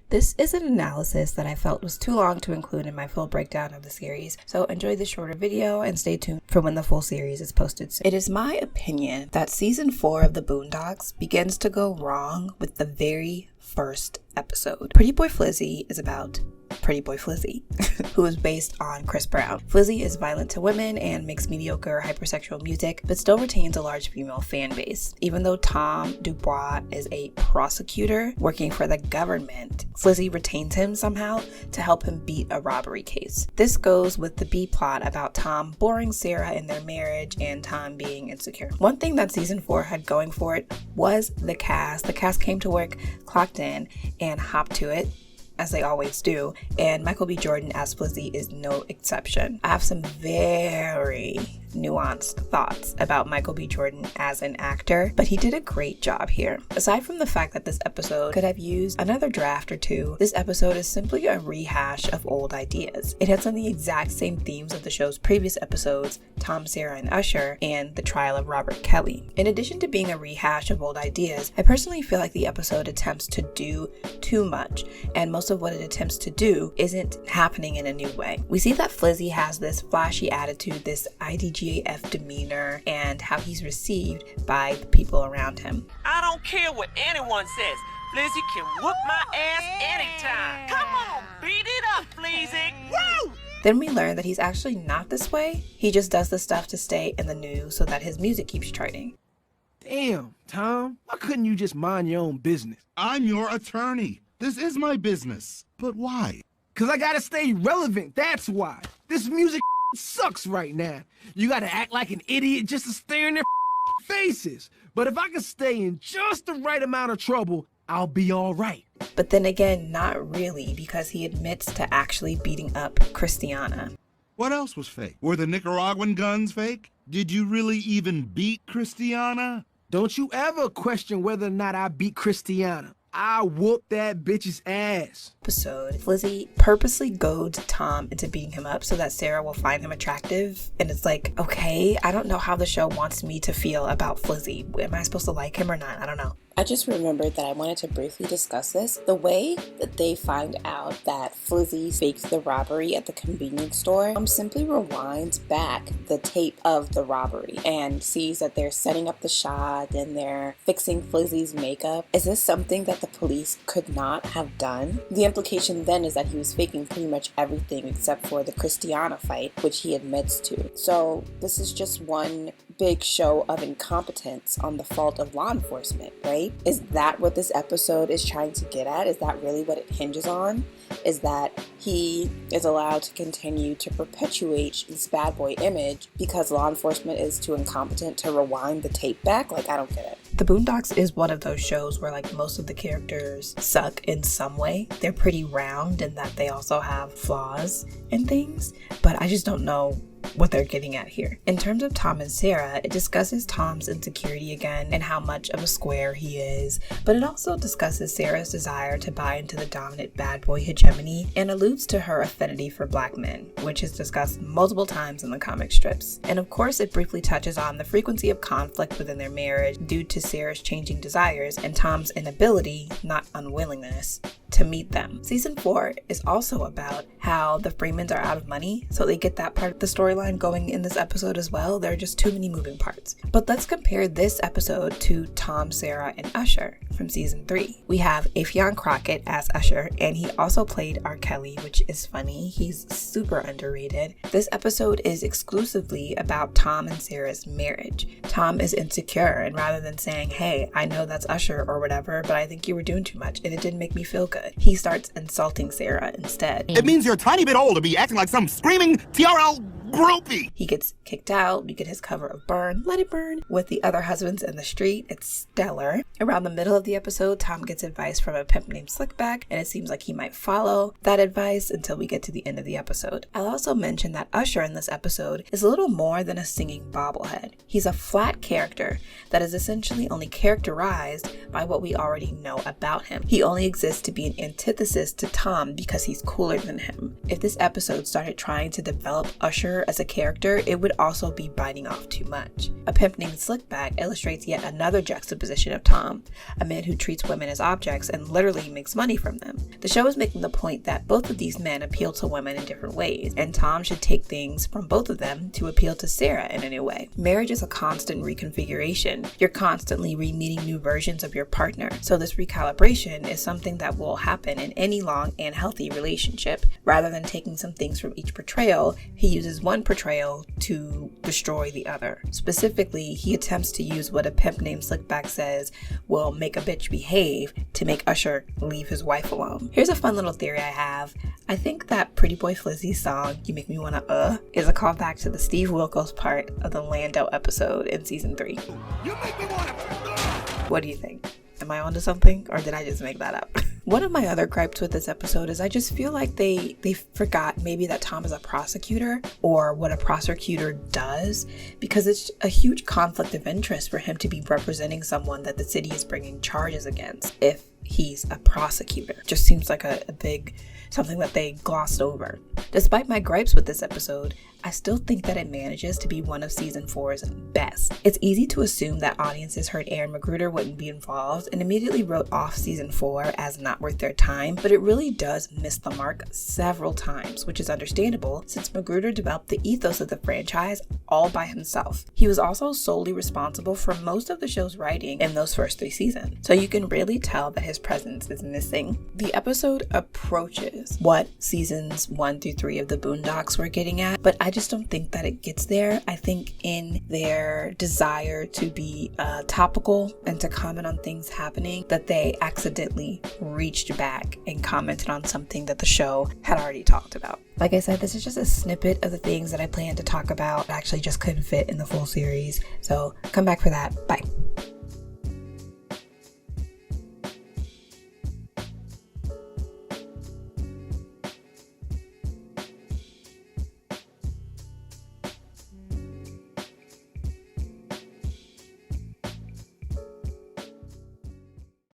This is an analysis that I felt was too long to include in my full breakdown of the series, so enjoy this shorter video and stay tuned for when the full series is posted soon. It is my opinion that season 4 of the Boondocks begins to go wrong with the very first episode. Pretty Boy Flizzy is about Pretty Boy Flizzy, who is based on Chris Brown. Flizzy is violent to women and makes mediocre hypersexual music, but still retains a large female fan base. Even though Tom Dubois is a prosecutor working for the government, Flizzy retains him somehow to help him beat a robbery case. This goes with the B plot about Tom boring Sarah in their marriage and Tom being insecure. One thing that season 4 had going for it was the cast. The cast came to work, clocked in, and hopped to it, as they always do, and Michael B. Jordan as Flizzy is no exception. I have some very nuanced thoughts about Michael B. Jordan as an actor, but he did a great job here. Aside from the fact that this episode could have used another draft or two, this episode is simply a rehash of old ideas. It hits on the exact same themes of the show's previous episodes, Tom, Sarah, and Usher, and the trial of Robert Kelly. In addition to being a rehash of old ideas, I personally feel like the episode attempts to do too much, and most of what it attempts to do isn't happening in a new way. We see that Flizzy has this flashy attitude, this IDGAF demeanor, and how he's received by the people around him. I don't care what anyone says. Flizzy can whoop my ass anytime. Come on, beat it up, Flizzy. Woo! Then we learn that he's actually not this way. He just does the stuff to stay in the news so that his music keeps charting. Damn, Tom, why couldn't you just mind your own business? I'm your attorney. This is my business. But why? 'Cause I gotta stay relevant, that's why. This music sucks right now. You gotta act like an idiot just to stare in their faces. But if I can stay in just the right amount of trouble, I'll be all right. But then again, not really, because he admits to actually beating up Christiana. What else was fake? Were the Nicaraguan guns fake? Did you really even beat Christiana? Don't you ever question whether or not I beat Christiana. I whooped that bitch's ass. Episode, Flizzy purposely goads Tom into beating him up so that Sarah will find him attractive. And it's like, okay, I don't know how the show wants me to feel about Flizzy. Am I supposed to like him or not? I don't know. I just remembered that I wanted to briefly discuss this. The way that they find out that Flizzy fakes the robbery at the convenience store, simply rewinds back the tape of the robbery and sees that they're setting up the shot and they're fixing Flizzy's makeup. Is this something that the police could not have done? The implication then is that he was faking pretty much everything except for the Christiana fight, which he admits to. So this is just one big show of incompetence on the fault of law enforcement, right? Is that what this episode is trying to get at? Is that really what it hinges on? Is that he is allowed to continue to perpetuate this bad boy image because law enforcement is too incompetent to rewind the tape back? Like, I don't get it. The Boondocks is one of those shows where like most of the characters suck in some way. They're pretty round in that they also have flaws and things, but I just don't know what they're getting at here. In terms of Tom and Sarah, it discusses Tom's insecurity again and how much of a square he is, but it also discusses Sarah's desire to buy into the dominant bad boy hegemony and alludes to her affinity for black men, which is discussed multiple times in the comic strips. And of course, it briefly touches on the frequency of conflict within their marriage due to Sarah's changing desires and Tom's inability, not unwillingness, to meet them. Season 4 is also about how the Freemans are out of money, so they get that part of the storyline going in this episode as well. There are just too many moving parts. But let's compare this episode to Tom, Sarah, and Usher from season 3. We have Affion Crockett as Usher, and he also played R. Kelly, which is funny. He's super underrated. This episode is exclusively about Tom and Sarah's marriage. Tom is insecure, and rather than saying, hey, I know that's Usher or whatever, but I think you were doing too much and it didn't make me feel good, he starts insulting Sarah instead. It means you're a tiny bit old to be acting like some screaming TRL groupie. He gets kicked out. We get his cover of Burn, Let It Burn, with the other husbands in the street. It's stellar. Around the middle of the episode, Tom gets advice from a pimp named Slickback, and it seems like he might follow that advice until we get to the end of the episode. I'll also mention that Usher in this episode is a little more than a singing bobblehead. He's a flat character that is essentially only characterized by what we already know about him. He only exists to be an antithesis to Tom because he's cooler than him. If this episode started trying to develop Usher Usher as a character, it would also be biting off too much. A pimp named Slickback illustrates yet another juxtaposition of Tom, a man who treats women as objects and literally makes money from them. The show is making the point that both of these men appeal to women in different ways, and Tom should take things from both of them to appeal to Sarah in a new way. Marriage is a constant reconfiguration. You're constantly re-meeting new versions of your partner, so this recalibration is something that will happen in any long and healthy relationship. Rather than taking some things from each portrayal, he uses one portrayal to destroy the other. Specifically, he attempts to use what a pimp named Slickback says will make a bitch behave to make Usher leave his wife alone. Here's a fun little theory I have. I think that Pretty Boy Flizzy's song, You Make Me Wanna is a callback to the Steve Wilkos part of the Lando episode in season 3. You make me wanna... What do you think? Am I onto something, or did I just make that up? One of my other gripes with this episode is I just feel like they forgot maybe that Tom is a prosecutor, or what a prosecutor does, because it's a huge conflict of interest for him to be representing someone that the city is bringing charges against if he's a prosecutor. Just seems like a big something that they glossed over. Despite my gripes with this episode, I still think that it manages to be one of season 4's best. It's easy to assume that audiences heard Aaron Magruder wouldn't be involved and immediately wrote off season 4 as not worth their time, but it really does miss the mark several times, which is understandable since Magruder developed the ethos of the franchise all by himself. He was also solely responsible for most of the show's writing in those first 3 seasons, so you can really tell that his presence is missing. The episode approaches what seasons 1 through 3 of the Boondocks were getting at, but I just don't think that it gets there. I think in their desire to be topical and to comment on things happening, that they accidentally reached back and commented on something that the show had already talked about. Like I said, this is just a snippet of the things that I plan to talk about. I actually just couldn't fit in the full series, so come back for that. Bye.